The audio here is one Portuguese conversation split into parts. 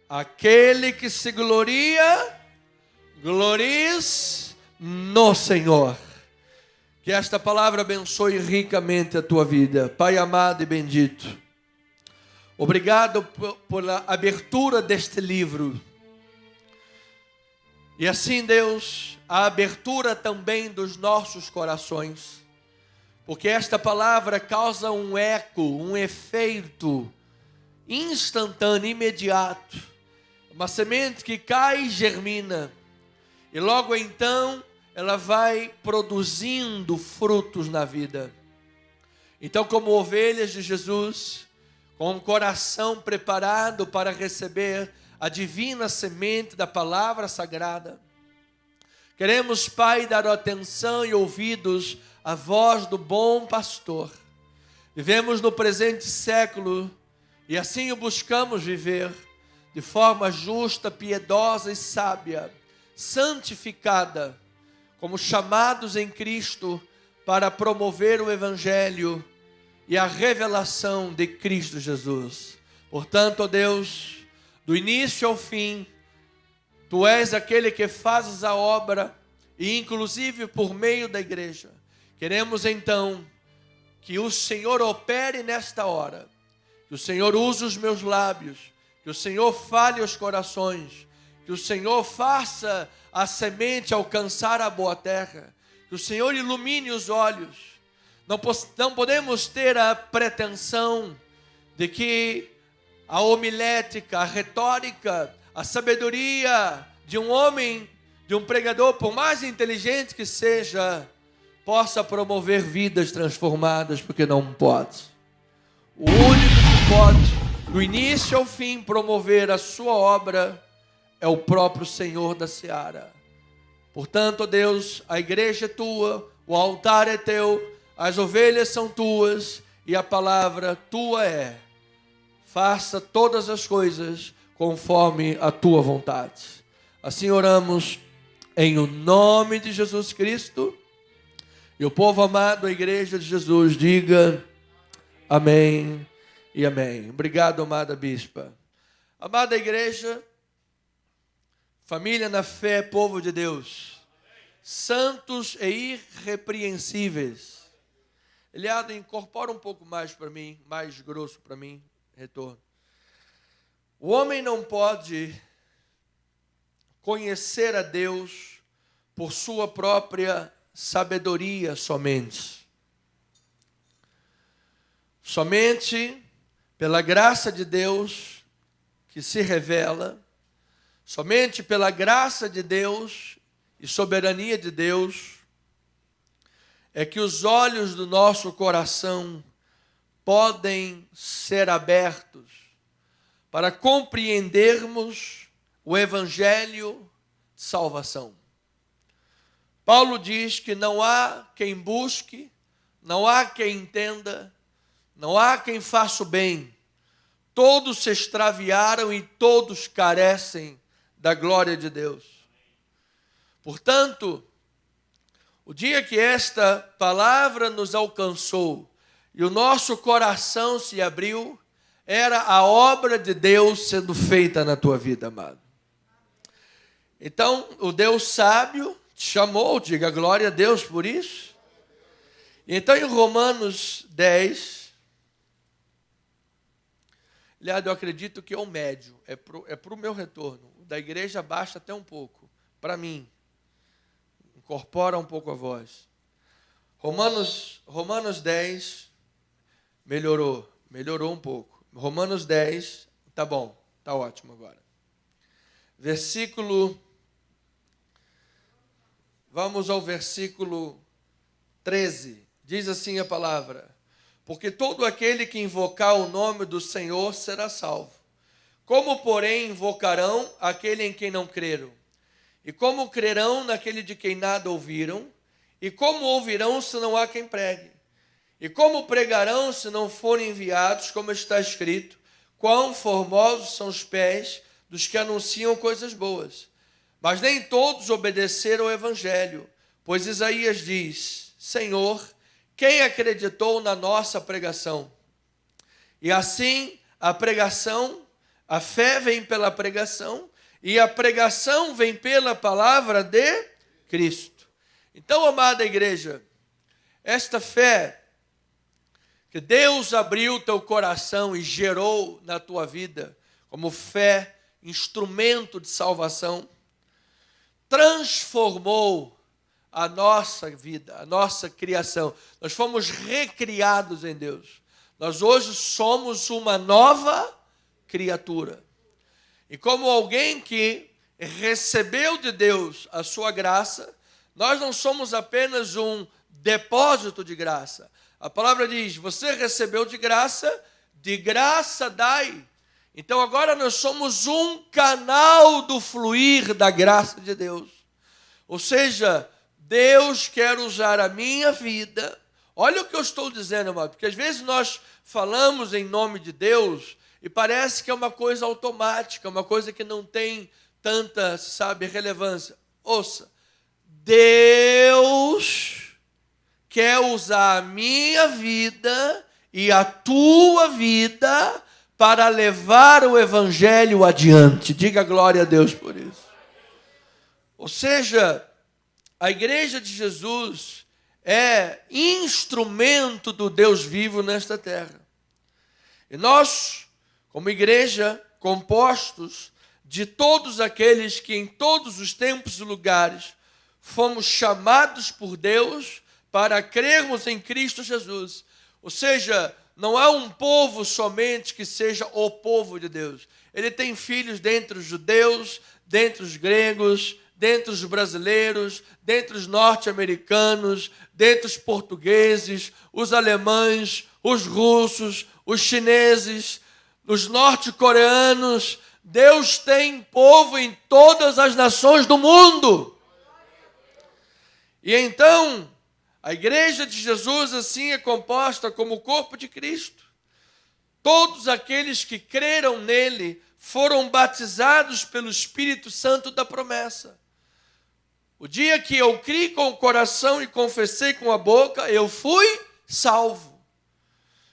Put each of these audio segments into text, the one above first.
Aquele que se gloria, glorie-se no Senhor. Que esta palavra abençoe ricamente a tua vida. Pai amado e bendito, obrigado pela abertura deste livro. E assim, Deus, a abertura também dos nossos corações. Porque esta palavra causa um eco, um efeito instantâneo, imediato. Uma semente que cai e germina. E logo então ela vai produzindo frutos na vida. Então, como ovelhas de Jesus, com um coração preparado para receber a divina semente da palavra sagrada, queremos, Pai, dar atenção e ouvidos à voz do bom pastor. Vivemos no presente século e assim o buscamos viver de forma justa, piedosa e sábia, santificada, como chamados em Cristo para promover o Evangelho e a revelação de Cristo Jesus. Portanto, ó Deus, do início ao fim, Tu és aquele que fazes a obra, e inclusive por meio da igreja. Queremos então que o Senhor opere nesta hora, que o Senhor use os meus lábios, que o Senhor fale aos corações, que o Senhor faça a semente alcançar a boa terra, que o Senhor ilumine os olhos. Não podemos ter a pretensão de que a homilética, a retórica, a sabedoria de um homem, de um pregador, por mais inteligente que seja, possa promover vidas transformadas, porque não pode. O único que pode, do início ao fim, promover a sua obra é o próprio Senhor da seara. Portanto, Deus, a igreja é tua, o altar é teu, as ovelhas são tuas e a palavra tua é. Faça todas as coisas conforme a tua vontade. Assim oramos em o nome de Jesus Cristo. E o povo amado, a igreja de Jesus, diga amém e amém. Obrigado, amada bispa. Amada igreja, família na fé, povo de Deus, santos e irrepreensíveis. Eliado, incorpora um pouco mais para mim, mais grosso para mim, retorno. O homem não pode conhecer a Deus por sua própria sabedoria somente. Somente pela graça de Deus que se revela, somente pela graça de Deus e soberania de Deus, é que os olhos do nosso coração podem ser abertos para compreendermos o Evangelho de salvação. Paulo diz que não há quem busque, não há quem entenda, não há quem faça o bem. Todos se extraviaram e todos carecem da glória de Deus. Portanto, o dia que esta palavra nos alcançou e o nosso coração se abriu, era a obra de Deus sendo feita na tua vida, amado. Então, o Deus sábio te chamou, diga glória a Deus por isso. Então, em Romanos 10, aliás, eu acredito que é o médio, é para o meu retorno. O da igreja baixa até um pouco, para mim. Incorpora um pouco a voz. Romanos 10, melhorou um pouco. Romanos 10, tá bom, tá ótimo agora. Vamos ao versículo 13. Diz assim a palavra: porque todo aquele que invocar o nome do Senhor será salvo. Como, porém, invocarão aquele em quem não creram? E como crerão naquele de quem nada ouviram? E como ouvirão se não há quem pregue? E como pregarão se não forem enviados, como está escrito: quão formosos são os pés dos que anunciam coisas boas. Mas nem todos obedeceram ao Evangelho, pois Isaías diz: Senhor, quem acreditou na nossa pregação? E assim a pregação A fé vem pela pregação e a pregação vem pela palavra de Cristo. Então, amada igreja, esta fé que Deus abriu teu coração e gerou na tua vida como fé, instrumento de salvação, transformou a nossa vida, a nossa criação. Nós fomos recriados em Deus. Nós hoje somos uma nova criatura. E como alguém que recebeu de Deus a sua graça, nós não somos apenas um depósito de graça. A palavra diz, você recebeu de graça dai. Então agora nós somos um canal do fluir da graça de Deus. Ou seja, Deus quer usar a minha vida. Olha o que eu estou dizendo, amado, porque às vezes nós falamos em nome de Deus e parece que é uma coisa automática, uma coisa que não tem tanta, relevância. Ouça, Deus quer usar a minha vida e a tua vida para levar o evangelho adiante. Diga glória a Deus por isso. Ou seja, a igreja de Jesus é instrumento do Deus vivo nesta terra. E nós, como igreja, compostos de todos aqueles que em todos os tempos e lugares fomos chamados por Deus para crermos em Cristo Jesus. Ou seja, não há um povo somente que seja o povo de Deus. Ele tem filhos dentre os judeus, dentre os gregos, dentre os brasileiros, dentre os norte-americanos, dentre os portugueses, os alemães, os russos, os chineses, os norte-coreanos. Deus tem povo em todas as nações do mundo. E então, a igreja de Jesus assim é composta como o corpo de Cristo. Todos aqueles que creram nele foram batizados pelo Espírito Santo da promessa. O dia que eu criei com o coração e confessei com a boca, eu fui salvo.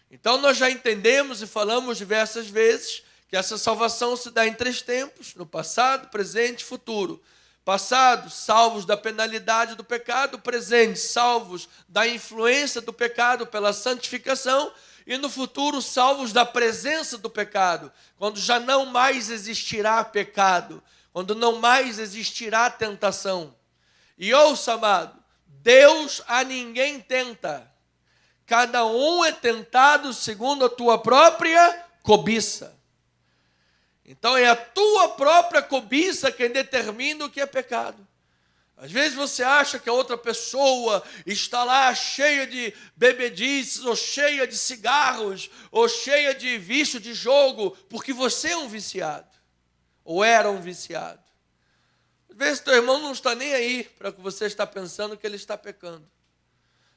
Então nós já entendemos e falamos diversas vezes que essa salvação se dá em 3 tempos, no passado, presente e futuro. Passado, salvos da penalidade do pecado. Presente, salvos da influência do pecado pela santificação. E no futuro, salvos da presença do pecado, quando já não mais existirá pecado, quando não mais existirá tentação. E ouça, amado, Deus a ninguém tenta. Cada um é tentado segundo a tua própria cobiça. Então é a tua própria cobiça quem determina o que é pecado. Às vezes você acha que a outra pessoa está lá cheia de bebedices, ou cheia de cigarros, ou cheia de vício de jogo, porque você é um viciado, ou era um viciado. Às vezes teu irmão não está nem aí para o que você está pensando que ele está pecando.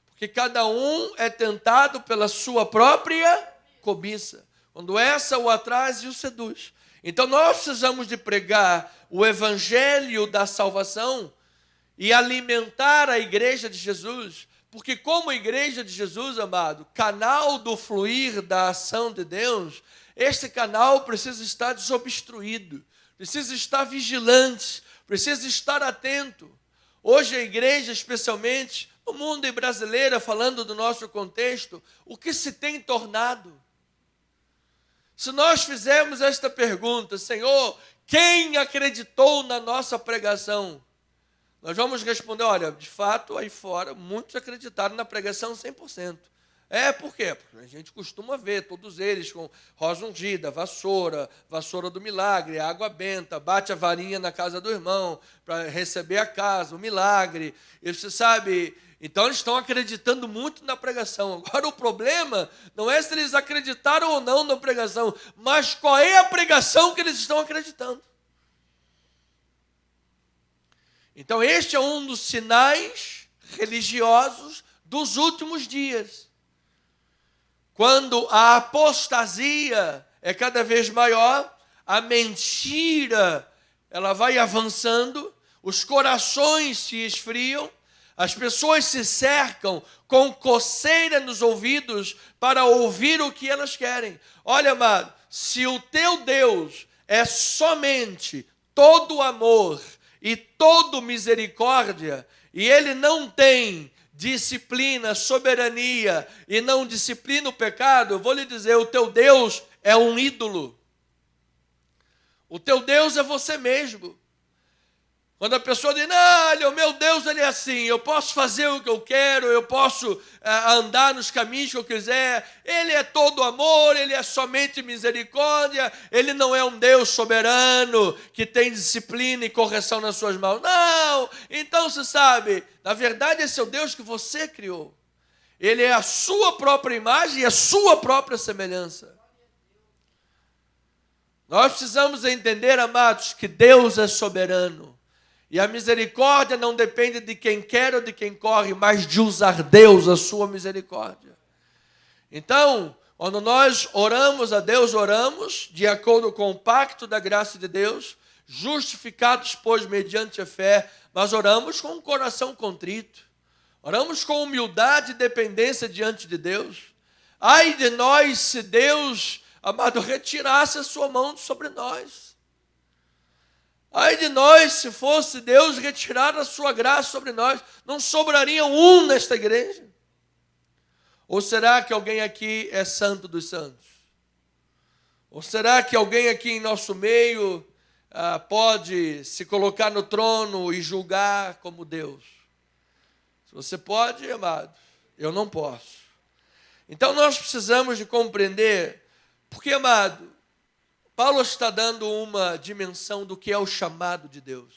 Porque cada um é tentado pela sua própria cobiça, quando essa o atrai e o seduz. Então nós precisamos de pregar o evangelho da salvação e alimentar a igreja de Jesus, porque como igreja de Jesus, amado, canal do fluir da ação de Deus, este canal precisa estar desobstruído, precisa estar vigilante, precisa estar atento. Hoje a igreja, especialmente no mundo brasileiro, falando do nosso contexto, o que se tem tornado? Se nós fizermos esta pergunta, Senhor, quem acreditou na nossa pregação? Nós vamos responder, olha, de fato, aí fora, muitos acreditaram na pregação 100%. Por quê? Porque a gente costuma ver todos eles com rosa ungida, vassoura do milagre, água benta, bate a varinha na casa do irmão para receber a casa, o milagre. E você sabe, então eles estão acreditando muito na pregação. Agora o problema não é se eles acreditaram ou não na pregação, mas qual é a pregação que eles estão acreditando. Então este é um dos sinais religiosos dos últimos dias. Quando a apostasia é cada vez maior, a mentira ela vai avançando, os corações se esfriam, as pessoas se cercam com coceira nos ouvidos para ouvir o que elas querem. Olha, amado, se o teu Deus é somente todo amor e todo misericórdia, e ele não tem disciplina, soberania, e não disciplina o pecado, eu vou lhe dizer, o teu Deus é um ídolo. O teu Deus é você mesmo. Quando a pessoa diz, não, olha, o meu Deus ele é assim, eu posso fazer o que eu quero, eu posso andar nos caminhos que eu quiser, ele é todo amor, ele é somente misericórdia, ele não é um Deus soberano que tem disciplina e correção nas suas mãos. Não, então você sabe, na verdade esse é o Deus que você criou. Ele é a sua própria imagem e a sua própria semelhança. Nós precisamos entender, amados, que Deus é soberano. E a misericórdia não depende de quem quer ou de quem corre, mas de usar Deus a sua misericórdia. Então, quando nós oramos a Deus, oramos de acordo com o pacto da graça de Deus, justificados, pois, mediante a fé, mas oramos com um coração contrito. Oramos com humildade e dependência diante de Deus. Ai de nós se Deus, amado, retirasse a sua mão sobre nós. Ai de nós, se fosse Deus retirar a sua graça sobre nós, não sobraria um nesta igreja. Ou será que alguém aqui é santo dos santos? Ou será que alguém aqui em nosso meio pode se colocar no trono e julgar como Deus? Se você pode, amado, eu não posso. Então nós precisamos de compreender, porque, amado, Paulo está dando uma dimensão do que é o chamado de Deus.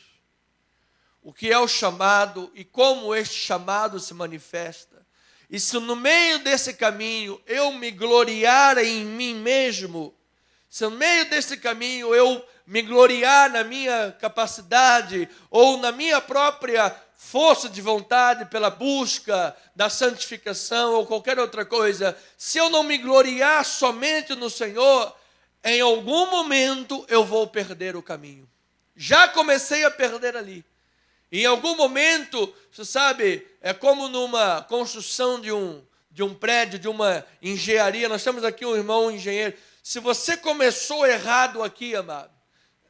O que é o chamado e como este chamado se manifesta. E se no meio desse caminho eu me gloriar em mim mesmo, se no meio desse caminho eu me gloriar na minha capacidade ou na minha própria força de vontade pela busca da santificação ou qualquer outra coisa, se eu não me gloriar somente no Senhor, em algum momento eu vou perder o caminho. Já comecei a perder ali. Em algum momento, você sabe, é como numa construção de um prédio, de uma engenharia. Nós temos aqui um irmão engenheiro. Se você começou errado aqui, amado,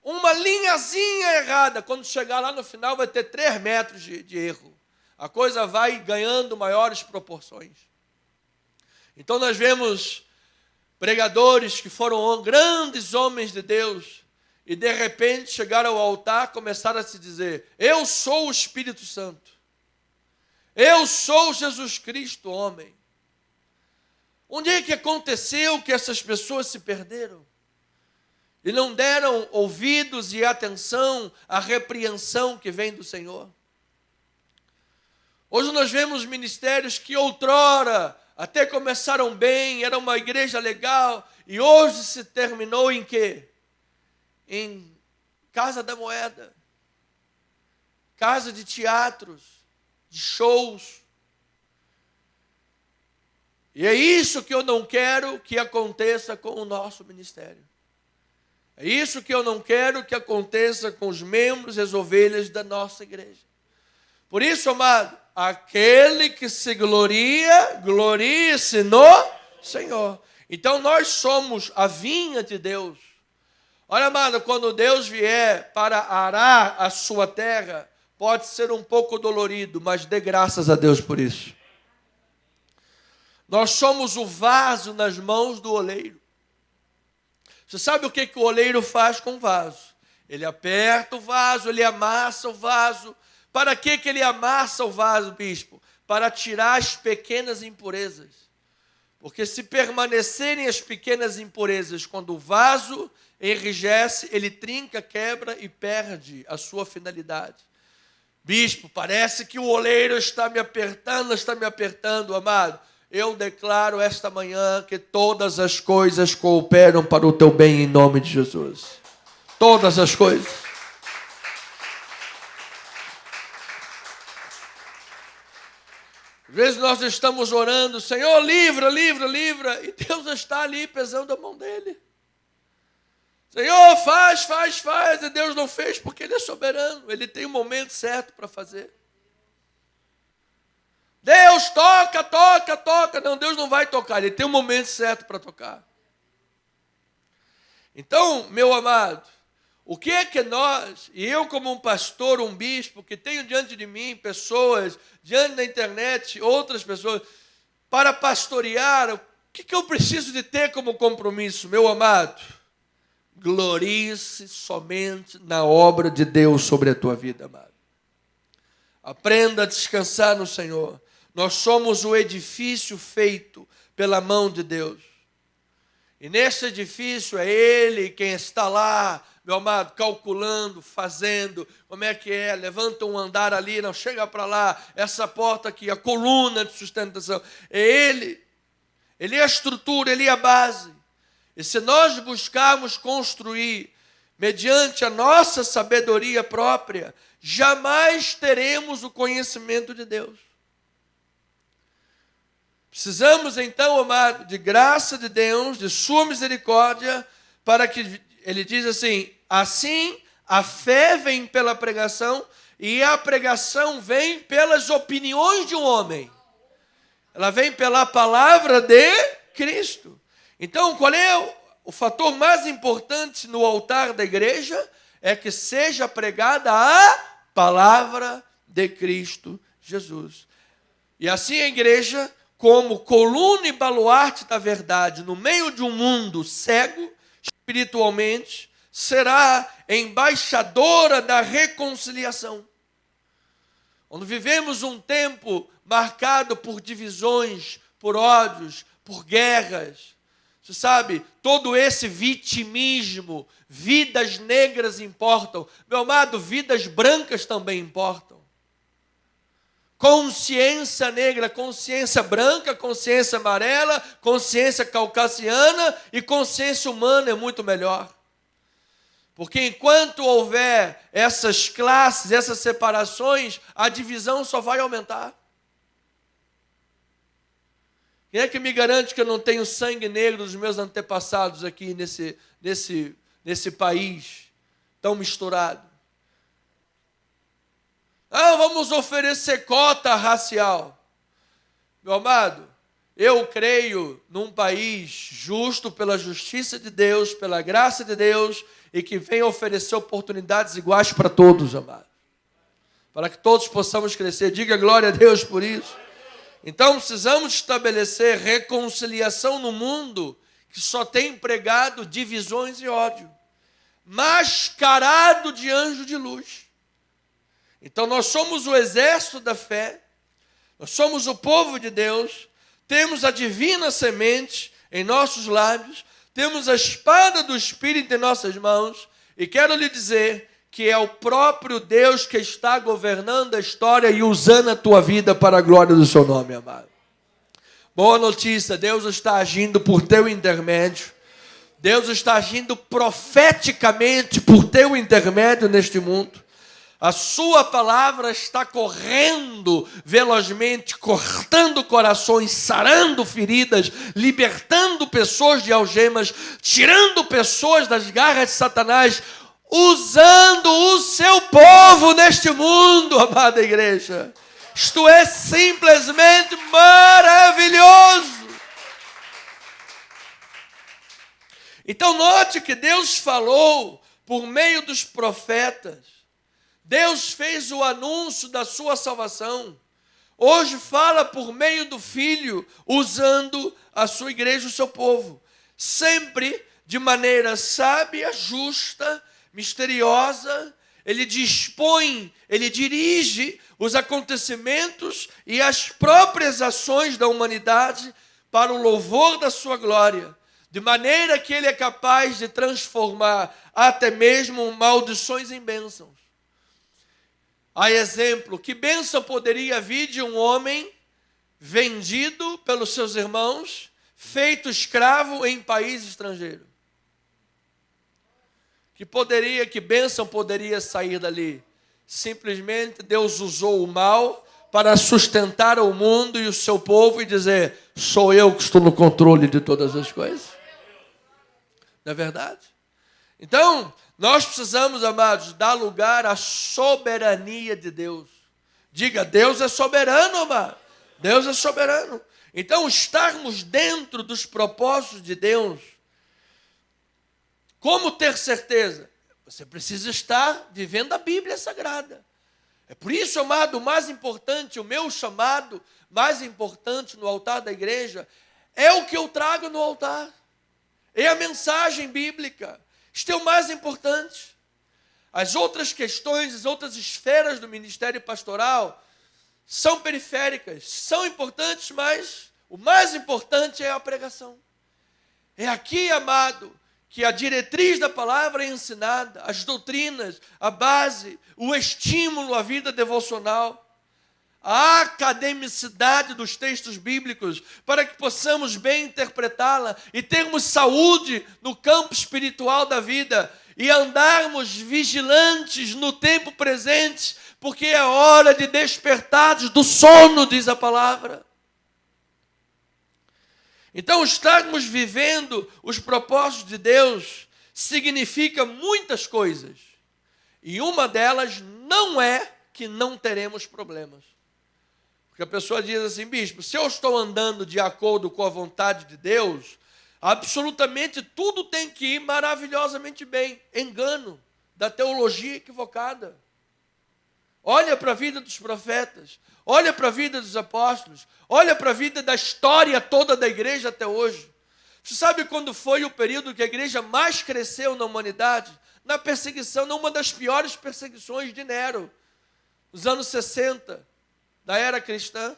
uma linhazinha errada, quando chegar lá no final vai ter 3 metros de erro. A coisa vai ganhando maiores proporções. Então nós vemos pregadores que foram grandes homens de Deus e de repente chegaram ao altar e começaram a se dizer, eu sou o Espírito Santo, eu sou Jesus Cristo, homem. Onde é que aconteceu que essas pessoas se perderam? E não deram ouvidos e atenção à repreensão que vem do Senhor. Hoje nós vemos ministérios que outrora até começaram bem, era uma igreja legal, e hoje se terminou em quê? Em casa da moeda, casa de teatros, de shows. E é isso que eu não quero que aconteça com o nosso ministério. É isso que eu não quero que aconteça com os membros e as ovelhas da nossa igreja. Por isso, amado, aquele que se gloria, glorie-se no Senhor. Então nós somos a vinha de Deus. Olha, amado, quando Deus vier para arar a sua terra, pode ser um pouco dolorido, mas dê graças a Deus por isso. Nós somos o vaso nas mãos do oleiro. Você sabe o que o oleiro faz com o vaso? Ele aperta o vaso, ele amassa o vaso. Para que ele amassa o vaso, bispo? Para tirar as pequenas impurezas. Porque se permanecerem as pequenas impurezas, quando o vaso enrijece, ele trinca, quebra e perde a sua finalidade. Bispo, parece que o oleiro está me apertando, amado. Eu declaro esta manhã que todas as coisas cooperam para o teu bem em nome de Jesus. Todas as coisas. Às vezes nós estamos orando, Senhor, livra, e Deus está ali pesando a mão dele. Senhor, faz, e Deus não fez porque Ele é soberano, Ele tem o momento certo para fazer. Deus toca, não, Deus não vai tocar, Ele tem o momento certo para tocar. Então, meu amado, o que é que nós, e eu como um pastor, um bispo, que tenho diante de mim pessoas, diante da internet, outras pessoas, para pastorear, o que eu preciso de ter como compromisso, meu amado? Glorie-se somente na obra de Deus sobre a tua vida, amado. Aprenda a descansar no Senhor. Nós somos o edifício feito pela mão de Deus. E nesse edifício é Ele quem está lá, meu amado, calculando, fazendo, como é que é, levanta um andar ali, não chega para lá, essa porta aqui, a coluna de sustentação, é Ele é a estrutura, Ele é a base. E se nós buscarmos construir mediante a nossa sabedoria própria, jamais teremos o conhecimento de Deus. Precisamos então, amado, de graça de Deus, de sua misericórdia, para que, ele diz assim, assim a fé vem pela pregação e a pregação vem pelas opiniões de um homem. Ela vem pela palavra de Cristo. Então, qual é o fator mais importante no altar da igreja? É que seja pregada a palavra de Cristo Jesus. E assim a igreja, como coluna e baluarte da verdade, no meio de um mundo cego, espiritualmente, será embaixadora da reconciliação. Quando vivemos um tempo marcado por divisões, por ódios, por guerras, você sabe, todo esse vitimismo, vidas negras importam. Meu amado, vidas brancas também importam. Consciência negra, consciência branca, consciência amarela, consciência caucasiana e consciência humana é muito melhor. Porque enquanto houver essas classes, essas separações, a divisão só vai aumentar. Quem é que me garante que eu não tenho sangue negro dos meus antepassados aqui nesse país tão misturado? Ah, vamos oferecer cota racial. Meu amado, eu creio num país justo pela justiça de Deus, pela graça de Deus, e que vem oferecer oportunidades iguais para todos, amado. Para que todos possamos crescer. Diga glória a Deus por isso. Então precisamos estabelecer reconciliação no mundo que só tem pregado divisões e ódio, mascarado de anjo de luz. Então nós somos o exército da fé, nós somos o povo de Deus, temos a divina semente em nossos lábios, temos a espada do Espírito em nossas mãos, e quero lhe dizer que é o próprio Deus que está governando a história e usando a tua vida para a glória do seu nome, amado. Boa notícia, Deus está agindo por teu intermédio. Deus está agindo profeticamente por teu intermédio neste mundo. A sua palavra está correndo velozmente, cortando corações, sarando feridas, libertando pessoas de algemas, tirando pessoas das garras de Satanás, usando o seu povo neste mundo, amada igreja. Isto é simplesmente maravilhoso. Então note que Deus falou por meio dos profetas. Deus fez o anúncio da sua salvação. Hoje fala por meio do Filho, usando a sua igreja, o seu povo. Sempre de maneira sábia, justa, misteriosa, ele dispõe, ele dirige os acontecimentos e as próprias ações da humanidade para o louvor da sua glória, de maneira que ele é capaz de transformar até mesmo maldições em bênçãos. A exemplo, que bênção poderia vir de um homem vendido pelos seus irmãos, feito escravo em país estrangeiro? Que bênção poderia sair dali? Simplesmente Deus usou o mal para sustentar o mundo e o seu povo e dizer, sou eu que estou no controle de todas as coisas. Não é verdade? Então, nós precisamos, amados, dar lugar à soberania de Deus. Diga, Deus é soberano, amado. Deus é soberano. Então, estarmos dentro dos propósitos de Deus Como ter certeza? Você precisa estar vivendo a Bíblia Sagrada. É por isso, amado, o mais importante, o meu chamado mais importante no altar da igreja é o que eu trago no altar. É a mensagem bíblica. Isto é o mais importante. As outras questões, as outras esferas do ministério pastoral são periféricas, são importantes, mas o mais importante é a pregação. É aqui, amado, que a diretriz da palavra é ensinada, as doutrinas, a base, o estímulo à vida devocional, a academicidade dos textos bíblicos, para que possamos bem interpretá-la e termos saúde no campo espiritual da vida e andarmos vigilantes no tempo presente, porque é hora de despertares do sono, diz a palavra. Então, estarmos vivendo os propósitos de Deus significa muitas coisas. E uma delas não é que não teremos problemas. Porque a pessoa diz assim, bispo, se eu estou andando de acordo com a vontade de Deus, absolutamente tudo tem que ir maravilhosamente bem. Engano da teologia equivocada. Olha para a vida dos profetas, olha para a vida dos apóstolos, olha para a vida da história toda da igreja até hoje. Você sabe quando foi o período que a igreja mais cresceu na humanidade? Na perseguição, numa das piores perseguições de Nero, nos anos 60, da era cristã,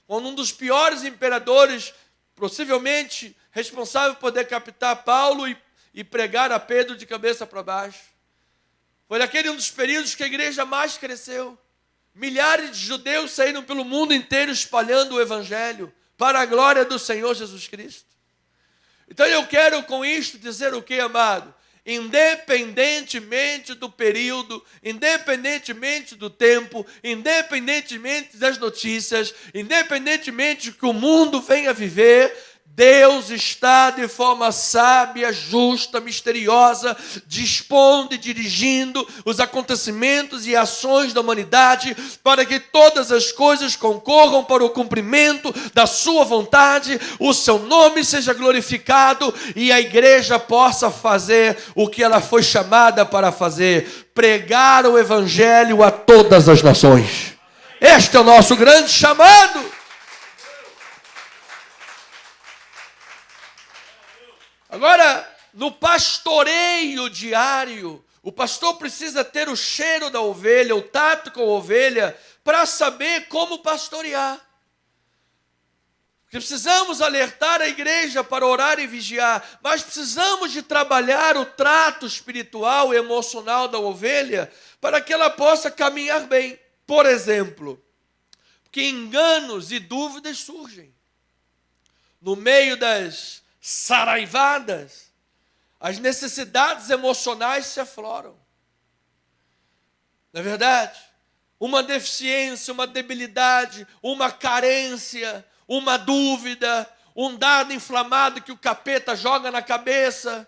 quando um dos piores imperadores, possivelmente responsável por decapitar Paulo e pregar a Pedro de cabeça para baixo. Foi aquele um dos períodos que a igreja mais cresceu. Milhares de judeus saíram pelo mundo inteiro espalhando o evangelho para a glória do Senhor Jesus Cristo. Então eu quero com isto dizer o que, amado? Independentemente do período, independentemente do tempo, independentemente das notícias, independentemente do que o mundo venha viver, Deus está de forma sábia, justa, misteriosa, dispondo e dirigindo os acontecimentos e ações da humanidade para que todas as coisas concorram para o cumprimento da sua vontade, o seu nome seja glorificado e a igreja possa fazer o que ela foi chamada para fazer, pregar o evangelho a todas as nações. Este é o nosso grande chamado. Agora, no pastoreio diário, o pastor precisa ter o cheiro da ovelha, o tato com a ovelha, para saber como pastorear. Precisamos alertar a igreja para orar e vigiar, mas precisamos de trabalhar o trato espiritual e emocional da ovelha para que ela possa caminhar bem. Por exemplo, que enganos e dúvidas surgem no meio das saraivadas, as necessidades emocionais se afloram. Não é verdade? Uma deficiência, uma debilidade, uma carência, uma dúvida, um dardo inflamado que o capeta joga na cabeça.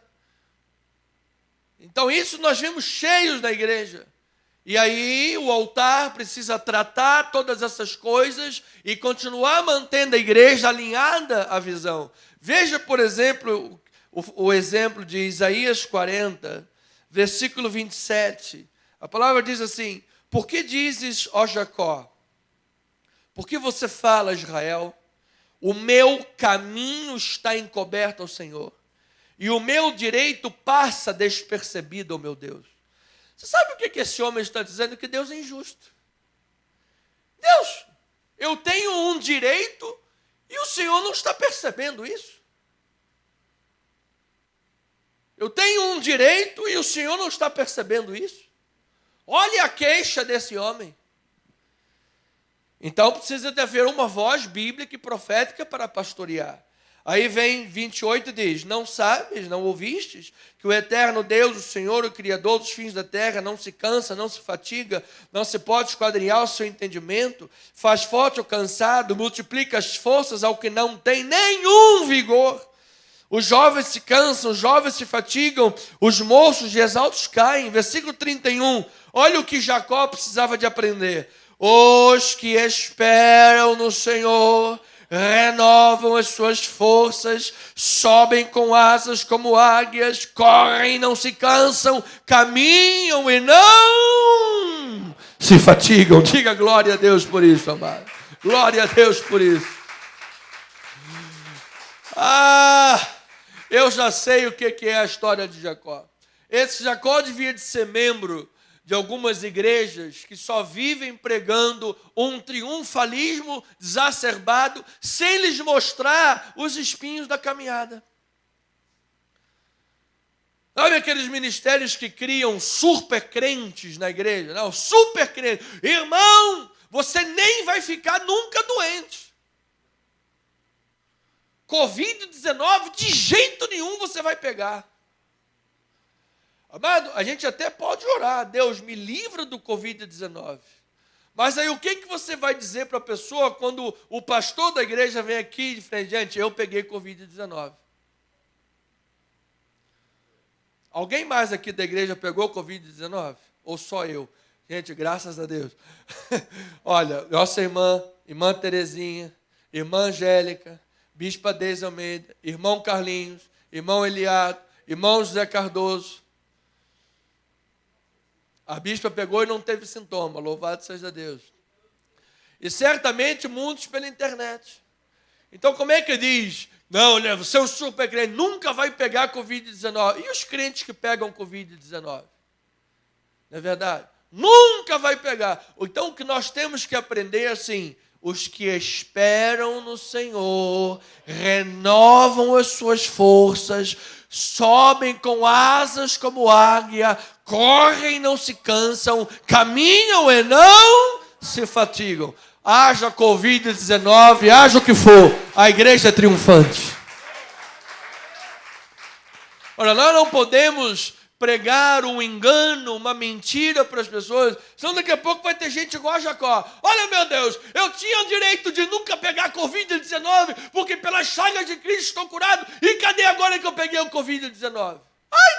Então isso nós vemos cheios na igreja. E aí o altar precisa tratar todas essas coisas e continuar mantendo a igreja alinhada à visão. Veja, por exemplo, o exemplo de Isaías 40, versículo 27. A palavra diz assim, por que dizes, ó Jacó? Por que você fala, Israel? O meu caminho está encoberto ao Senhor, e o meu direito passa despercebido ao meu Deus. Você sabe o que esse homem está dizendo? Que Deus é injusto. Deus, eu tenho um direito e o Senhor não está percebendo isso. Eu tenho um direito e o Senhor não está percebendo isso. Olha a queixa desse homem. Então precisa de haver uma voz bíblica e profética para pastorear. Aí vem 28 e diz, não sabes, não ouvistes, que o eterno Deus, o Senhor, o Criador dos fins da terra, não se cansa, não se fatiga, não se pode esquadrinhar o seu entendimento, faz forte o cansado, multiplica as forças ao que não tem nenhum vigor. Os jovens se cansam, os jovens se fatigam, os moços de exaltos caem. Versículo 31, olha o que Jacó precisava de aprender. Os que esperam no Senhor renovam as suas forças, sobem com asas como águias, correm e não se cansam, caminham e não se fatigam. Diga glória a Deus por isso, amado. Glória a Deus por isso. Eu já sei o que é a história de Jacó. Esse Jacó devia de ser membro de algumas igrejas que só vivem pregando um triunfalismo exacerbado, sem lhes mostrar os espinhos da caminhada. Sabe aqueles ministérios que criam super crentes na igreja? Não, super crente. Irmão, você nem vai ficar nunca doente. Covid-19, de jeito nenhum você vai pegar. Amado, a gente até pode orar, Deus me livra do Covid-19. Mas aí o que você vai dizer para a pessoa quando o pastor da igreja vem aqui e diz, gente, eu peguei Covid-19? Alguém mais aqui da igreja pegou Covid-19? Ou só eu? Gente, graças a Deus. Olha, nossa irmã Terezinha, irmã Angélica, bispa Deise Almeida, irmão Carlinhos, irmão Eliado, irmão José Cardoso. A bispa pegou e não teve sintoma, louvado seja Deus. E certamente muitos pela internet. Então como é que diz? Não, né, você é um super crente, nunca vai pegar Covid-19. E os crentes que pegam Covid-19? Não é verdade? Nunca vai pegar. Então o que nós temos que aprender é assim, os que esperam no Senhor, renovam as suas forças, sobem com asas como águia, correm e não se cansam, caminham e não se fatigam. Haja Covid-19, haja o que for, a igreja é triunfante. Ora, nós não podemos pregar um engano, uma mentira para as pessoas, senão daqui a pouco vai ter gente igual a Jacó. Olha, meu Deus, eu tinha o direito de nunca pegar Covid-19, porque pelas chagas de Cristo estou curado, e cadê agora que eu peguei o Covid-19?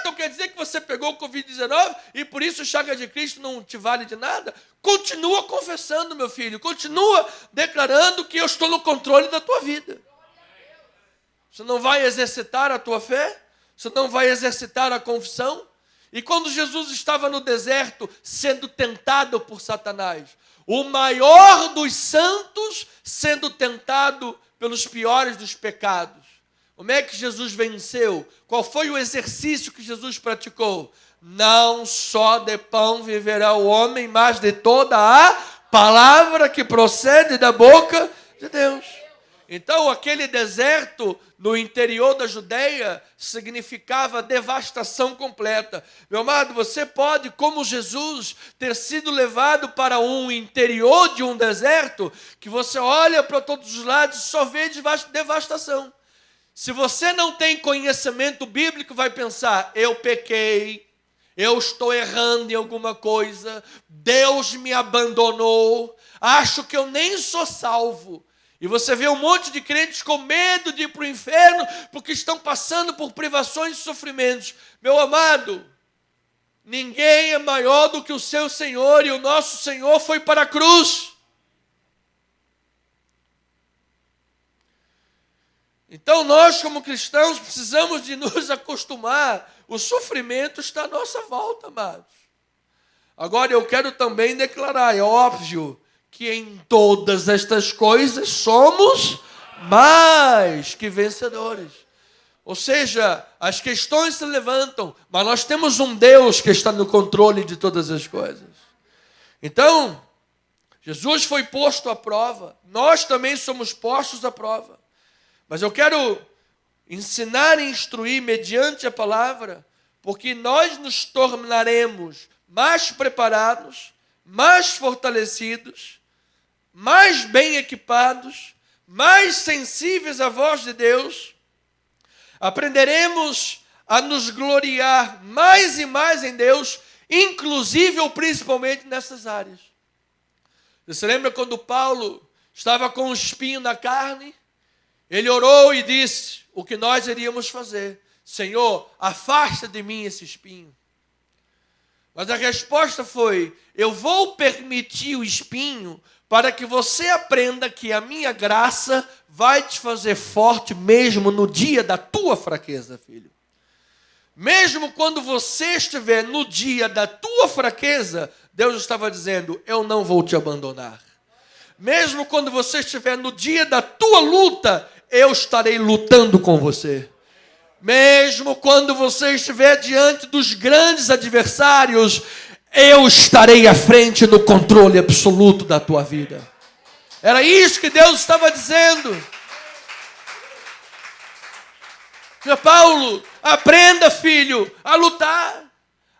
Então quer dizer que você pegou o Covid-19 e por isso chagas de Cristo não te vale de nada? Continua confessando, meu filho, continua declarando que eu estou no controle da tua vida. Você não vai exercitar a tua fé? Você não vai exercitar a confissão? E quando Jesus estava no deserto sendo tentado por Satanás, o maior dos santos sendo tentado pelos piores dos pecados, como é que Jesus venceu? Qual foi o exercício que Jesus praticou? Não só de pão viverá o homem, mas de toda a palavra que procede da boca de Deus. Então, aquele deserto no interior da Judeia significava devastação completa. Meu amado, você pode, como Jesus, ter sido levado para um interior de um deserto, que você olha para todos os lados e só vê devastação. Se você não tem conhecimento bíblico, vai pensar, eu pequei, eu estou errando em alguma coisa, Deus me abandonou, acho que eu nem sou salvo. E você vê um monte de crentes com medo de ir para o inferno, porque estão passando por privações e sofrimentos. Meu amado, ninguém é maior do que o seu Senhor, e o nosso Senhor foi para a cruz. Então nós, como cristãos, precisamos de nos acostumar. O sofrimento está à nossa volta, amados. Agora eu quero também declarar, é óbvio, que em todas estas coisas somos mais que vencedores. Ou seja, as questões se levantam, mas nós temos um Deus que está no controle de todas as coisas. Então, Jesus foi posto à prova, nós também somos postos à prova. Mas eu quero ensinar e instruir mediante a palavra, porque nós nos tornaremos mais preparados, mais fortalecidos, mais bem equipados, mais sensíveis à voz de Deus. Aprenderemos a nos gloriar mais e mais em Deus, inclusive ou principalmente nessas áreas. Você lembra quando Paulo estava com um espinho na carne? Ele orou e disse o que nós iríamos fazer. Senhor, afasta de mim esse espinho. Mas a resposta foi, eu vou permitir o espinho para que você aprenda que a minha graça vai te fazer forte mesmo no dia da tua fraqueza, filho. Mesmo quando você estiver no dia da tua fraqueza, Deus estava dizendo, eu não vou te abandonar. Mesmo quando você estiver no dia da tua luta, eu estarei lutando com você. Mesmo quando você estiver diante dos grandes adversários, eu estarei à frente no controle absoluto da tua vida. Era isso que Deus estava dizendo. Paulo, aprenda, filho, a lutar.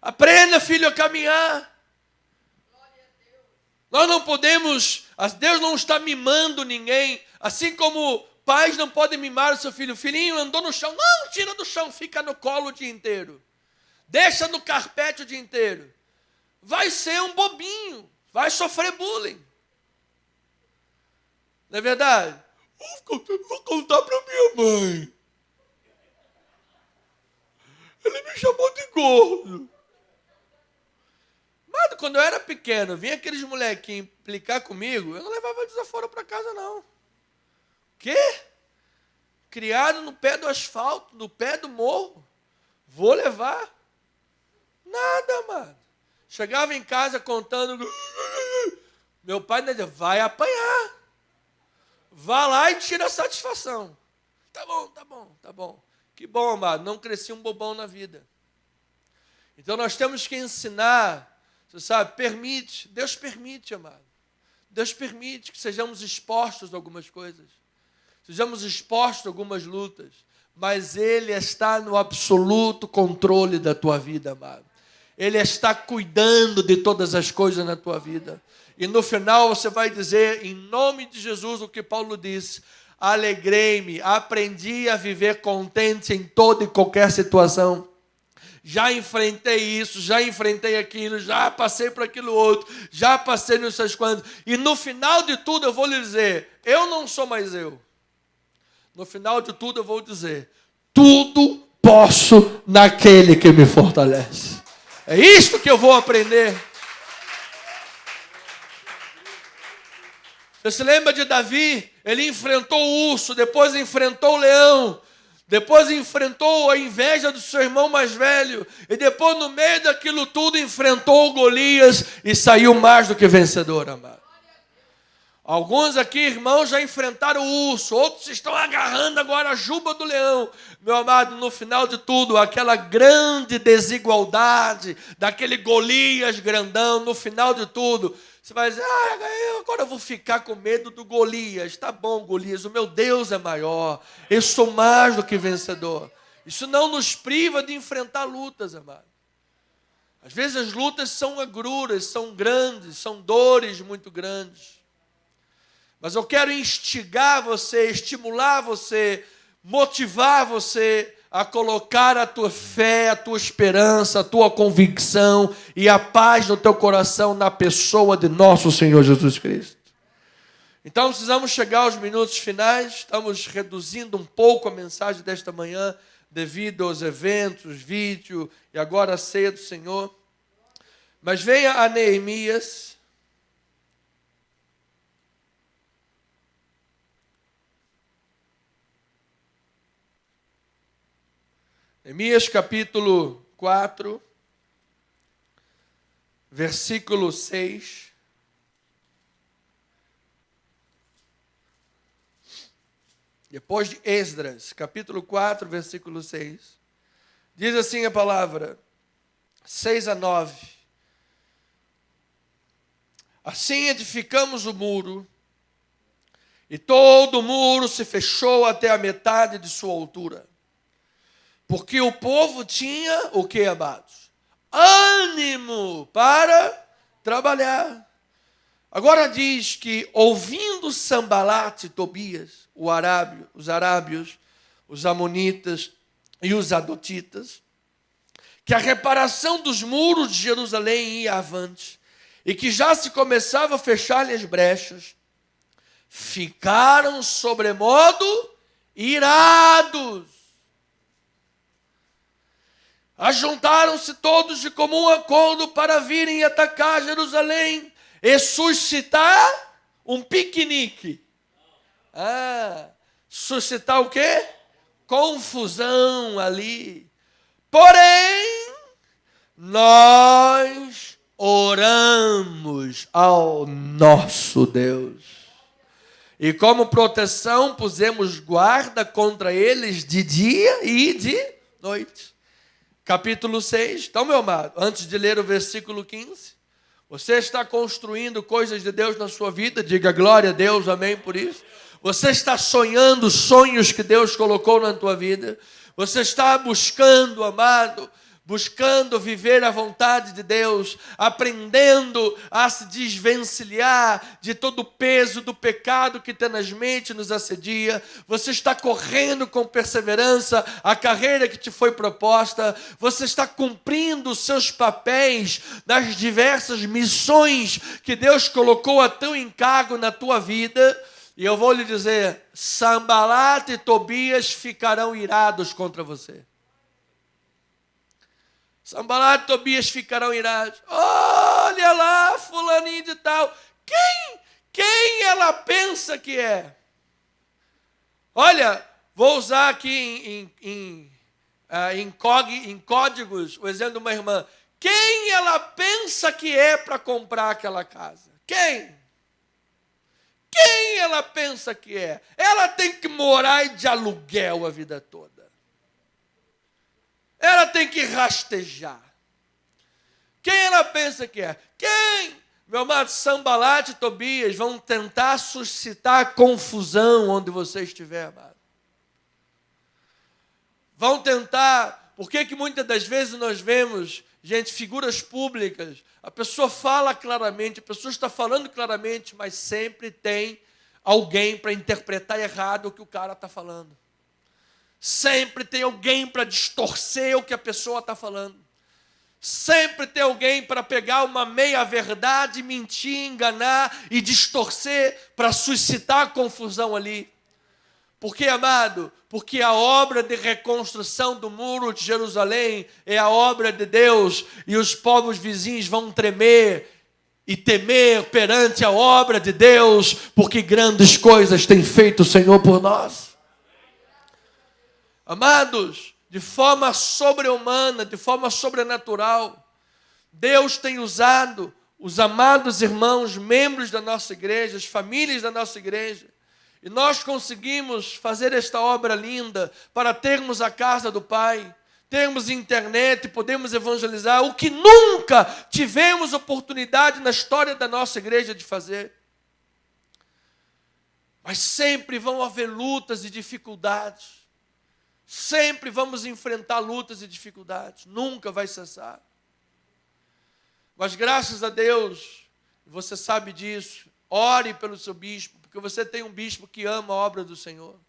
Aprenda, filho, a caminhar. Nós não podemos, Deus não está mimando ninguém, assim como pais não podem mimar o seu filho. O filhinho andou no chão, não, tira do chão, fica no colo o dia inteiro. Deixa no carpete o dia inteiro. Vai ser um bobinho, vai sofrer bullying. Não é verdade? Vou contar para minha mãe. Ele me chamou de gordo. Mas quando eu era pequeno, vinha aqueles molequinhos implicar comigo, eu não levava desaforo para casa, não. Quê? Criado no pé do asfalto, no pé do morro. Vou levar? Nada, mano. Chegava em casa contando. Meu pai dizia, vai apanhar. Vá lá e tira a satisfação. Tá bom, tá bom, tá bom. Que bom, amado, não cresci um bobão na vida. Então nós temos que ensinar, você sabe, permite, Deus permite, amado. Deus permite que sejamos expostos a algumas coisas. Sejamos expostos a algumas lutas. Mas Ele está no absoluto controle da tua vida, amado. Ele está cuidando de todas as coisas na tua vida. E no final você vai dizer, em nome de Jesus, o que Paulo disse. Alegrei-me, aprendi a viver contente em toda e qualquer situação. Já enfrentei isso, já enfrentei aquilo, já passei por aquilo outro, já passei não sei quantos. E no final de tudo eu vou lhe dizer, eu não sou mais eu. No final de tudo eu vou dizer, tudo posso naquele que me fortalece. É isto que eu vou aprender. Você se lembra de Davi? Ele enfrentou o urso, depois enfrentou o leão, depois enfrentou a inveja do seu irmão mais velho, e depois no meio daquilo tudo enfrentou o Golias e saiu mais do que vencedor, amado. Alguns aqui, irmãos, já enfrentaram o urso, outros estão agarrando agora a juba do leão. Meu amado, no final de tudo, aquela grande desigualdade, daquele Golias grandão, no final de tudo, você vai dizer, agora eu vou ficar com medo do Golias. Tá bom, Golias, o meu Deus é maior, eu sou mais do que vencedor. Isso não nos priva de enfrentar lutas, amado. Às vezes as lutas são agruras, são grandes, são dores muito grandes. Mas eu quero instigar você, estimular você, motivar você a colocar a tua fé, a tua esperança, a tua convicção e a paz no teu coração na pessoa de nosso Senhor Jesus Cristo. Então precisamos chegar aos minutos finais, estamos reduzindo um pouco a mensagem desta manhã devido aos eventos, vídeo e agora a ceia do Senhor. Mas venha a Neemias. Neemias capítulo 4, versículo 6. Depois de Esdras, capítulo 4, versículo 6. Diz assim a palavra, 6 a 9. Assim edificamos o muro, e todo o muro se fechou até a metade de sua altura. Porque o povo tinha o que, amados? Ânimo para trabalhar. Agora diz que, ouvindo Sambalat e Tobias, os arábios, os amonitas e os adotitas, que a reparação dos muros de Jerusalém ia avante, e que já se começava a fechar-lhe as brechas, ficaram sobremodo irados. Ajuntaram-se todos de comum acordo para virem atacar Jerusalém e suscitar um piquenique. Suscitar o quê? Confusão ali. Porém, nós oramos ao nosso Deus. E como proteção, pusemos guarda contra eles de dia e de noite. Capítulo 6. Então, meu amado, antes de ler o versículo 15, você está construindo coisas de Deus na sua vida? Diga glória a Deus, amém por isso. Você está sonhando sonhos que Deus colocou na tua vida? Você está buscando, amado, buscando viver a vontade de Deus, aprendendo a se desvencilhar de todo o peso do pecado que tenazmente nos assedia. Você está correndo com perseverança a carreira que te foi proposta. Você está cumprindo os seus papéis nas diversas missões que Deus colocou a teu encargo na tua vida. E eu vou lhe dizer, Sanbalat e Tobias ficarão irados contra você. Sanbalat e Tobias ficarão irados. Olha lá, fulaninho de tal. Quem ela pensa que é? Olha, vou usar aqui em códigos o exemplo de uma irmã. Quem ela pensa que é para comprar aquela casa? Quem ela pensa que é? Ela tem que morar de aluguel a vida toda. Ela tem que rastejar. Quem ela pensa que é? Quem? Meu amado, Sanbalat e Tobias vão tentar suscitar confusão onde você estiver, amado. Vão tentar. Por que muitas das vezes nós vemos, gente, figuras públicas, a pessoa fala claramente, a pessoa está falando claramente, mas sempre tem alguém para interpretar errado o que o cara está falando. Sempre tem alguém para distorcer o que a pessoa está falando. Sempre tem alguém para pegar uma meia-verdade, mentir, enganar e distorcer para suscitar confusão ali. Por que, amado? Porque a obra de reconstrução do muro de Jerusalém é a obra de Deus e os povos vizinhos vão tremer e temer perante a obra de Deus, porque grandes coisas tem feito o Senhor por nós. Amados, de forma sobre-humana, de forma sobrenatural, Deus tem usado os amados irmãos, membros da nossa igreja, as famílias da nossa igreja, e nós conseguimos fazer esta obra linda para termos a casa do Pai, termos internet, podemos evangelizar, o que nunca tivemos oportunidade na história da nossa igreja de fazer. Mas sempre vão haver lutas e dificuldades. Sempre vamos enfrentar lutas e dificuldades. Nunca vai cessar. Mas graças a Deus, você sabe disso, ore pelo seu bispo, porque você tem um bispo que ama a obra do Senhor.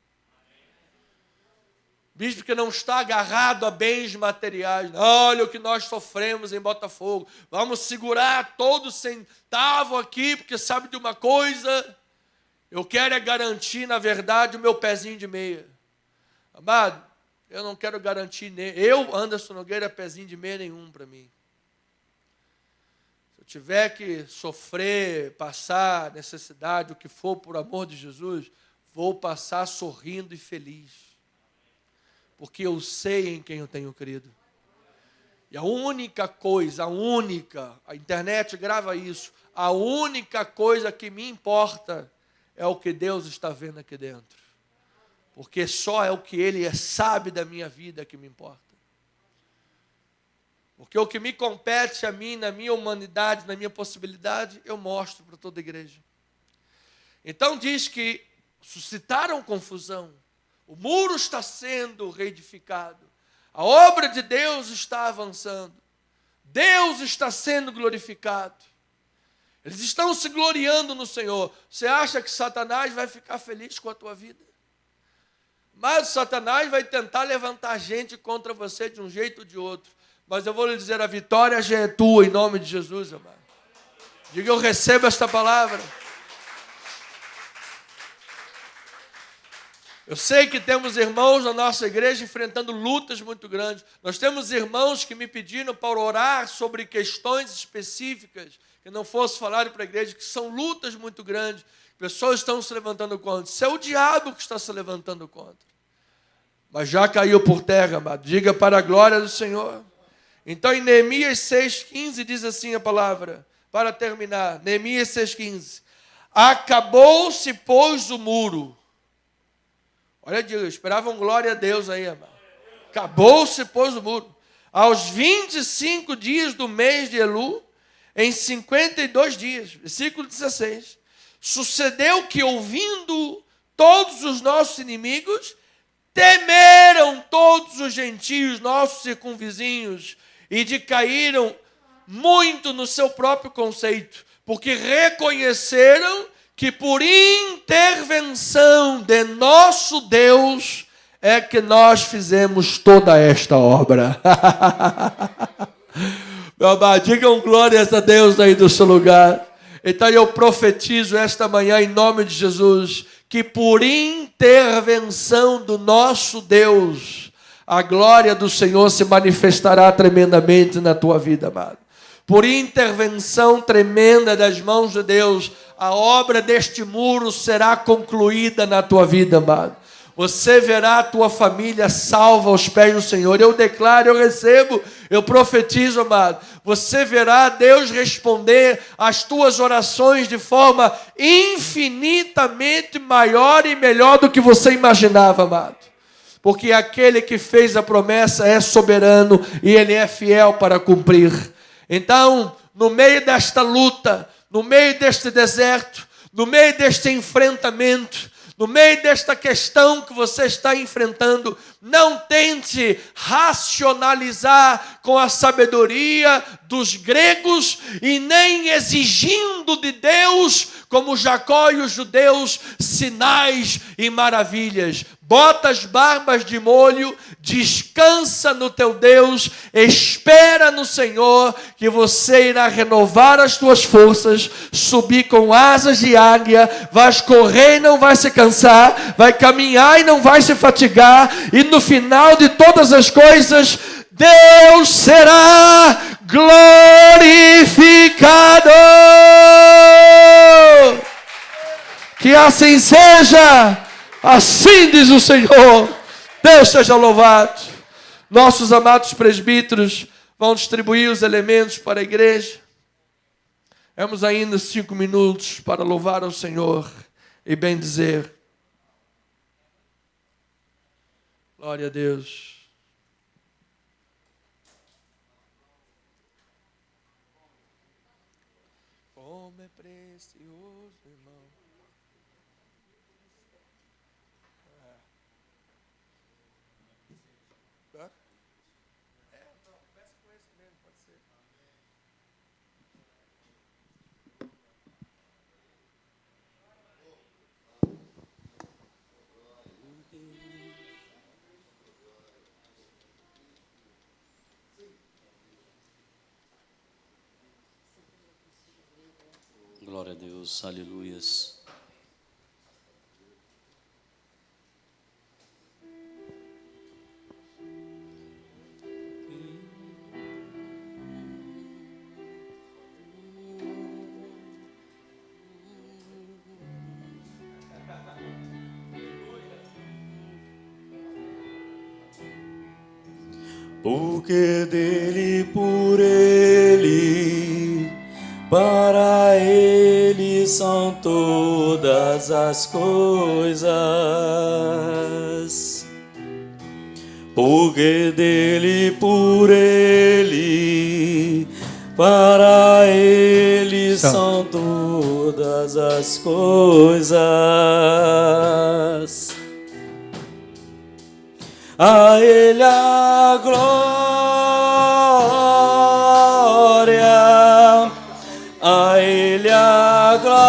Bispo que não está agarrado a bens materiais. Olha o que nós sofremos em Botafogo. Vamos segurar todo centavo aqui, porque sabe de uma coisa? Eu quero é garantir, na verdade, o meu pezinho de meia. Amado, eu não quero garantir, eu, Anderson Nogueira, pezinho de meia nenhum para mim. Se eu tiver que sofrer, passar necessidade, o que for, por amor de Jesus, vou passar sorrindo e feliz. Porque eu sei em quem eu tenho crido. E a única coisa, a internet grava isso, a única coisa que me importa é o que Deus está vendo aqui dentro. Porque só é o que Ele sabe da minha vida que me importa. Porque o que me compete a mim, na minha humanidade, na minha possibilidade, eu mostro para toda a igreja. Então diz que suscitaram confusão. O muro está sendo reedificado. A obra de Deus está avançando. Deus está sendo glorificado. Eles estão se gloriando no Senhor. Você acha que Satanás vai ficar feliz com a tua vida? Mas Satanás vai tentar levantar gente contra você de um jeito ou de outro. Mas eu vou lhe dizer, a vitória já é tua, em nome de Jesus, amado. Diga, eu recebo esta palavra. Eu sei que temos irmãos na nossa igreja enfrentando lutas muito grandes. Nós temos irmãos que me pediram para orar sobre questões específicas, que não fosse falar para a igreja, que são lutas muito grandes, pessoas estão se levantando contra. Isso é o diabo que está se levantando contra. Mas já caiu por terra, amado. Diga para a glória do Senhor. Então em Neemias 6,15 diz assim a palavra, para terminar. Neemias 6,15. Acabou-se, pois, o muro. Olha, esperavam glória a Deus aí, amado. Acabou-se, pois, o muro. Aos 25 dias do mês de Elu, em 52 dias, versículo 16, sucedeu que, ouvindo todos os nossos inimigos, temeram todos os gentios, nossos circunvizinhos, e decaíram muito no seu próprio conceito, porque reconheceram que por intervenção de nosso Deus é que nós fizemos toda esta obra. Meu amado, digam glórias a Deus aí do seu lugar. Então eu profetizo esta manhã em nome de Jesus, que por intervenção do nosso Deus, a glória do Senhor se manifestará tremendamente na tua vida, amado. Por intervenção tremenda das mãos de Deus, a obra deste muro será concluída na tua vida, amado. Você verá a tua família salva aos pés do Senhor. Eu declaro, eu recebo, eu profetizo, amado. Você verá Deus responder às tuas orações de forma infinitamente maior e melhor do que você imaginava, amado. Porque aquele que fez a promessa é soberano e Ele é fiel para cumprir. Então, no meio desta luta, no meio deste deserto, no meio deste enfrentamento, no meio desta questão que você está enfrentando, não tente racionalizar com a sabedoria dos gregos e nem exigindo de Deus, como Jacó e os judeus, sinais e maravilhas. Bota as barbas de molho, descansa no teu Deus, espera no Senhor, que você irá renovar as tuas forças, subir com asas de águia, vais correr e não vai se cansar, vai caminhar e não vai se fatigar, e no final de todas as coisas, Deus será glorificado. Que assim seja. Assim diz o Senhor. Deus seja louvado. Nossos amados presbíteros vão distribuir os elementos para a igreja. Temos ainda 5 minutos para louvar ao Senhor e bendizer. Glória a Deus. Como é precioso, irmão. Começa com esse mesmo, pode ser. Glória a Deus, aleluias. Porque dele, por ele, para ele são todas as coisas. Porque dele, por ele, para ele são todas as coisas. A ele a glória, a ele a glória,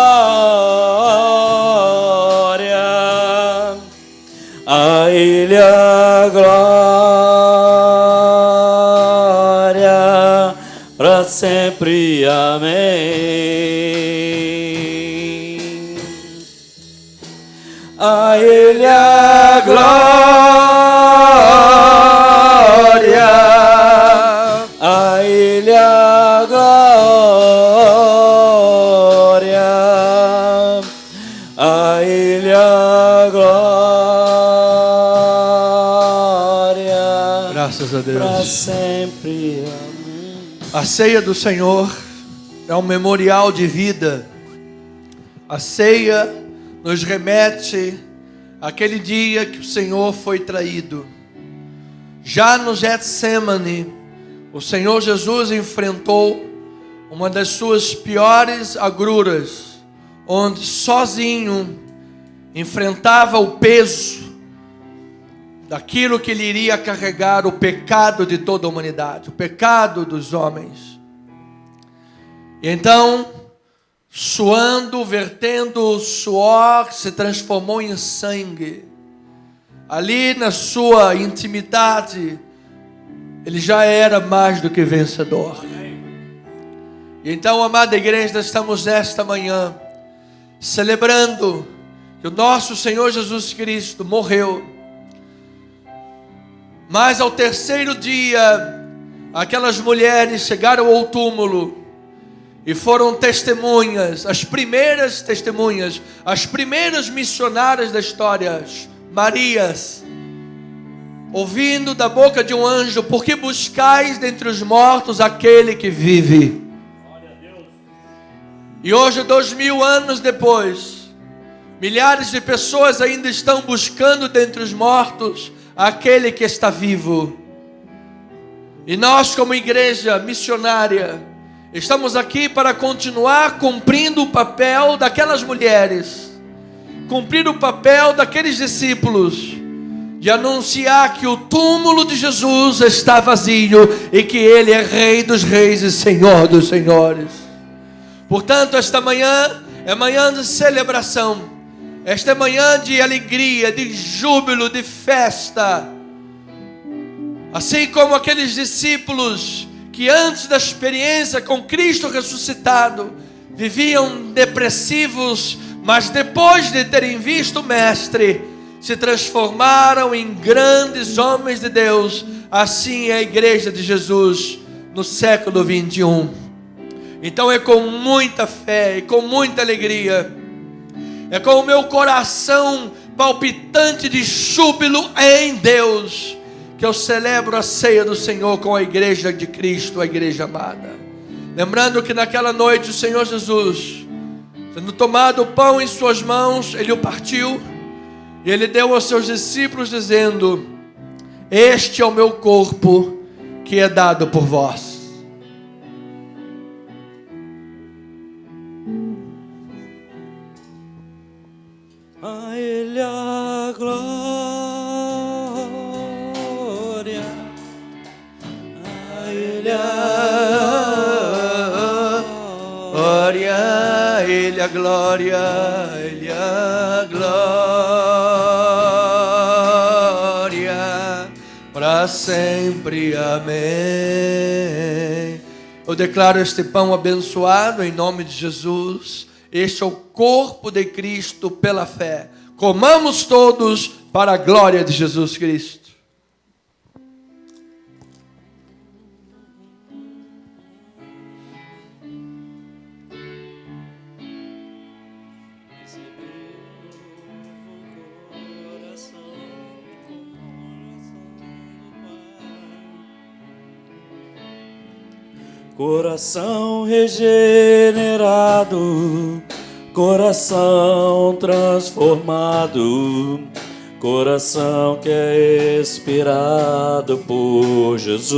a ele a glória, para sempre, amém. A ele a glória, a ele a glória, Graças a Deus. Para sempre. Amém. A ceia do Senhor é um memorial de vida. A ceia nos remete àquele dia que o Senhor foi traído. Já no Getsemane, o Senhor Jesus enfrentou uma das suas piores agruras, onde sozinho enfrentava o peso daquilo que ele iria carregar, o pecado de toda a humanidade, o pecado dos homens. E então, suando, vertendo suor, se transformou em sangue. Ali na sua intimidade, ele já era mais do que vencedor. E então, amada igreja, estamos nesta manhã celebrando que o nosso Senhor Jesus Cristo morreu. Mas ao terceiro dia, aquelas mulheres chegaram ao túmulo e foram testemunhas, as primeiras testemunhas, as primeiras missionárias da história, Marias, ouvindo da boca de um anjo: por que buscais dentre os mortos aquele que vive? E hoje, 2000 anos depois, milhares de pessoas ainda estão buscando dentre os mortos aquele que está vivo. E nós, como igreja missionária, estamos aqui para continuar cumprindo o papel daquelas mulheres, cumprir o papel daqueles discípulos, de anunciar que o túmulo de Jesus está vazio e que Ele é Rei dos Reis e Senhor dos Senhores. Portanto, esta manhã é manhã de celebração. Esta é manhã de alegria, de júbilo, de festa. Assim como aqueles discípulos que antes da experiência com Cristo ressuscitado viviam depressivos, mas depois de terem visto o Mestre, se transformaram em grandes homens de Deus. Assim é a igreja de Jesus no século 21. Então é com muita fé e com muita alegria, é com o meu coração palpitante de júbilo em Deus, que eu celebro a ceia do Senhor com a igreja de Cristo, a igreja amada. Lembrando que naquela noite o Senhor Jesus, tendo tomado o pão em suas mãos, Ele o partiu e Ele deu aos seus discípulos dizendo: este é o meu corpo que é dado por vós. A Ele a glória, a Ele a glória, a Ele a glória, a Ele a glória, para sempre, amém. Eu declaro este pão abençoado em nome de Jesus. Este é o corpo de Cristo pela fé. Comamos todos para a glória de Jesus Cristo. Coração regenerado, coração transformado, coração que é inspirado por Jesus.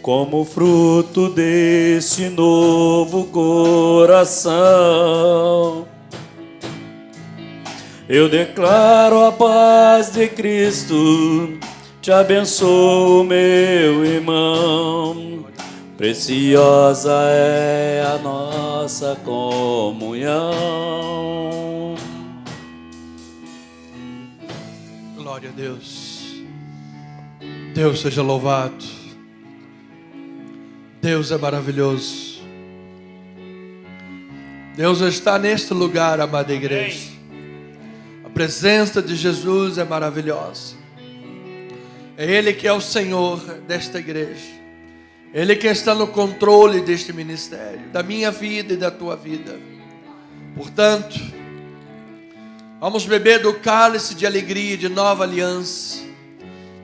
Como fruto desse novo coração, eu declaro a paz de Cristo. Te abençoo, meu irmão, preciosa é a nossa comunhão. Glória a Deus. Deus seja louvado. Deus é maravilhoso. Deus está neste lugar, amada igreja. A presença de Jesus é maravilhosa. É Ele que é o Senhor desta igreja. Ele que está no controle deste ministério, da minha vida e da tua vida. Portanto, Vamos beber do cálice de alegria, de nova aliança.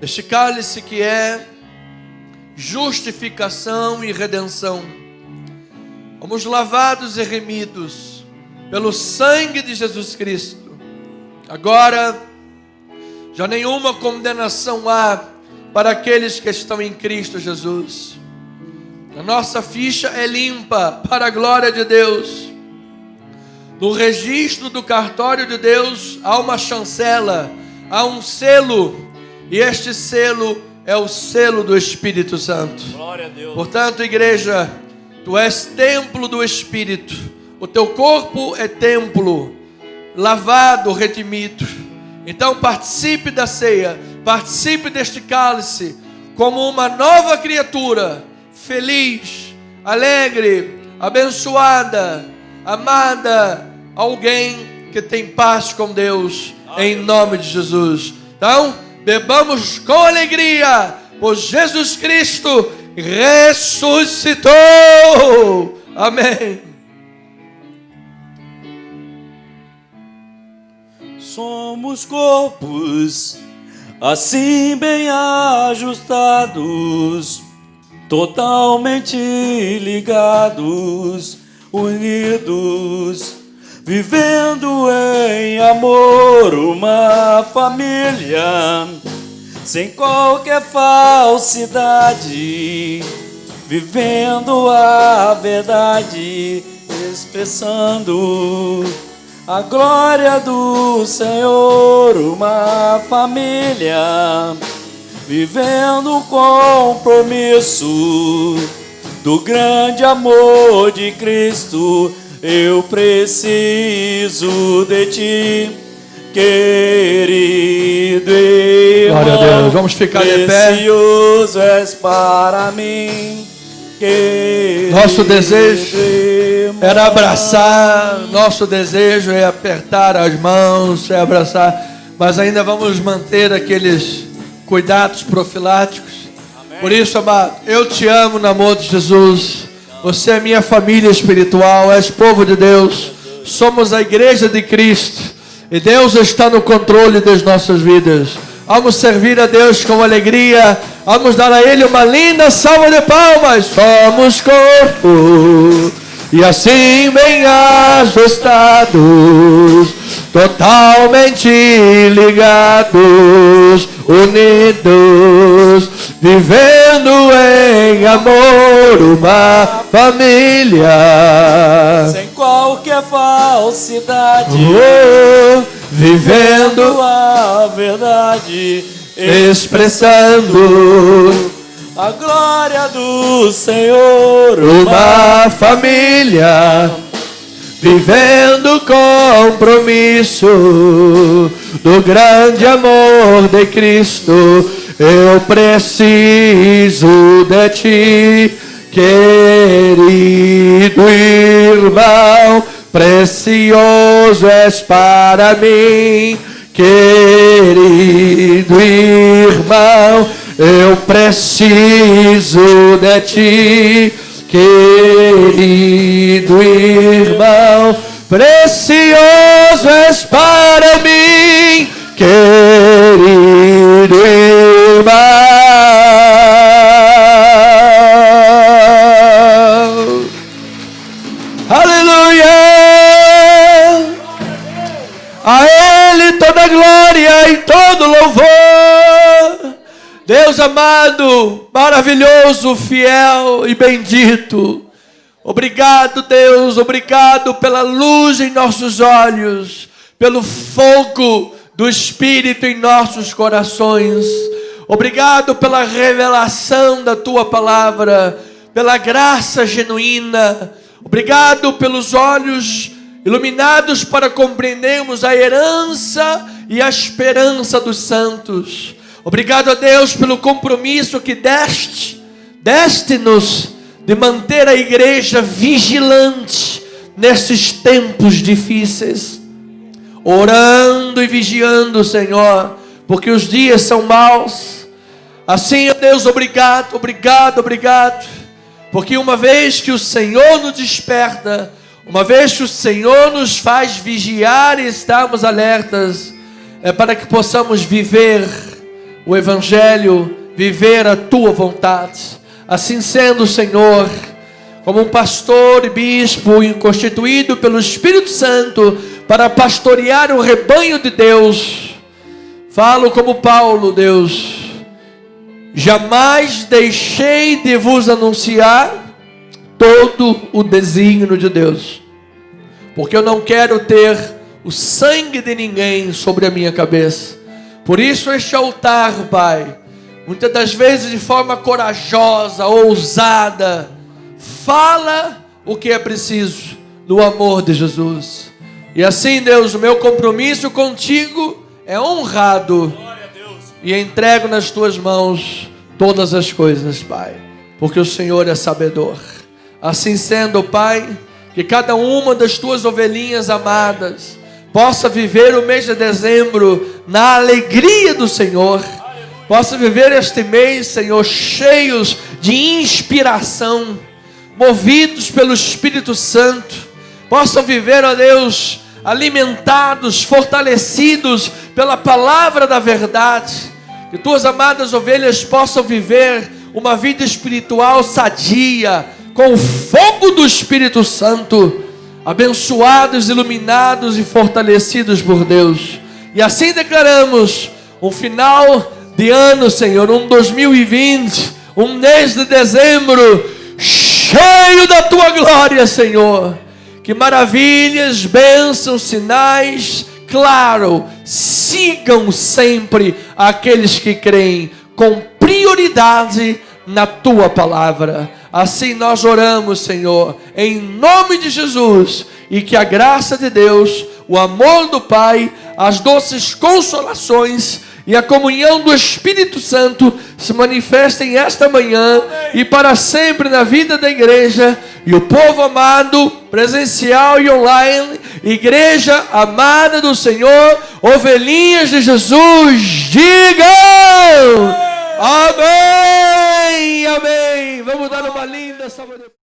Este cálice que é justificação e redenção. Fomos lavados e remidos pelo sangue de Jesus Cristo. Agora, já nenhuma condenação há para aqueles que estão em Cristo Jesus. A nossa ficha é limpa para a glória de Deus. No registro do cartório de Deus há uma chancela, há um selo, e este selo é o selo do Espírito Santo. Glória a Deus. Portanto, igreja, tu és templo do Espírito. O teu corpo é templo, lavado, redimido. Então participe da ceia, participe deste cálice como uma nova criatura, feliz, alegre, abençoada, amada, alguém que tem paz com Deus, em nome de Jesus. Então, bebamos com alegria, pois Jesus Cristo ressuscitou. Amém. Somos corpos assim bem ajustados, totalmente ligados, unidos, vivendo em amor, uma família, sem qualquer falsidade, vivendo a verdade, expressando a glória do Senhor, uma família, vivendo o compromisso do grande amor de Cristo. Eu preciso de ti, querido irmão. Glória a Deus, vamos ficar de pé. Precioso és para mim, querido. Nosso desejo era abraçar, nosso desejo é apertar as mãos, é abraçar, mas ainda vamos manter aqueles cuidados profiláticos. Amém. Por isso, amado, eu te amo no amor de Jesus. Você é minha família espiritual, és povo de Deus. Somos a igreja de Cristo e Deus está no controle das nossas vidas. Vamos servir a Deus com alegria. Vamos dar a Ele uma linda salva de palmas. Somos corpo e assim bem ajustados, totalmente ligados, unidos, vivendo em amor, uma família, sem qualquer falsidade, vivendo a verdade, expressando a glória do Senhor, uma família, vivendo compromisso do grande amor de Cristo. Eu preciso de ti, querido irmão, precioso és para mim, querido irmão. Eu preciso de ti, querido irmão, precioso és para mim, querido irmão. Aleluia! A Ele toda glória e todo louvor. Deus amado, maravilhoso, fiel e bendito. Obrigado, Deus, obrigado pela luz em nossos olhos, pelo fogo do Espírito em nossos corações. Obrigado pela revelação da Tua palavra, pela graça genuína. Obrigado pelos olhos iluminados para compreendermos a herança e a esperança dos santos. Obrigado a Deus pelo compromisso que deste-nos de manter a igreja vigilante nesses tempos difíceis, orando e vigiando, Senhor, porque os dias são maus. Assim, ó Deus, obrigado, obrigado, obrigado, porque uma vez que o Senhor nos desperta, Uma vez que o Senhor nos faz vigiar e estarmos alertas, é para que possamos viver o Evangelho, viver a Tua vontade. Assim sendo, Senhor, como um pastor e bispo constituído pelo Espírito Santo para pastorear o rebanho de Deus, falo como Paulo, Deus, jamais deixei de vos anunciar todo o desígnio de Deus, porque eu não quero ter o sangue de ninguém sobre a minha cabeça. Por isso este altar, Pai, muitas das vezes de forma corajosa, ousada, fala o que é preciso no amor de Jesus. E assim, Deus, o meu compromisso contigo é honrado e entrego nas tuas mãos todas as coisas, Pai, porque o Senhor é sabedor. Assim sendo, Pai, que cada uma das tuas ovelhinhas amadas possa viver o mês de dezembro na alegria do Senhor, possa viver este mês, Senhor, cheios de inspiração, movidos pelo Espírito Santo, possam viver, ó Deus, alimentados, fortalecidos pela palavra da verdade, que tuas amadas ovelhas possam viver uma vida espiritual sadia, com o fogo do Espírito Santo, abençoados, iluminados e fortalecidos por Deus. E assim declaramos um final de ano, Senhor, um 2020, um mês de dezembro, cheio da Tua glória, Senhor. Que maravilhas, bênçãos, sinais, claro, sigam sempre aqueles que creem com prioridade na Tua palavra. Assim nós oramos, Senhor, em nome de Jesus, e que a graça de Deus, o amor do Pai, as doces consolações e a comunhão do Espírito Santo se manifestem esta manhã e para sempre na vida da igreja e o povo amado, presencial e online, igreja amada do Senhor, ovelhinhas de Jesus, digam amém, amém. Vamos dar uma linda salva de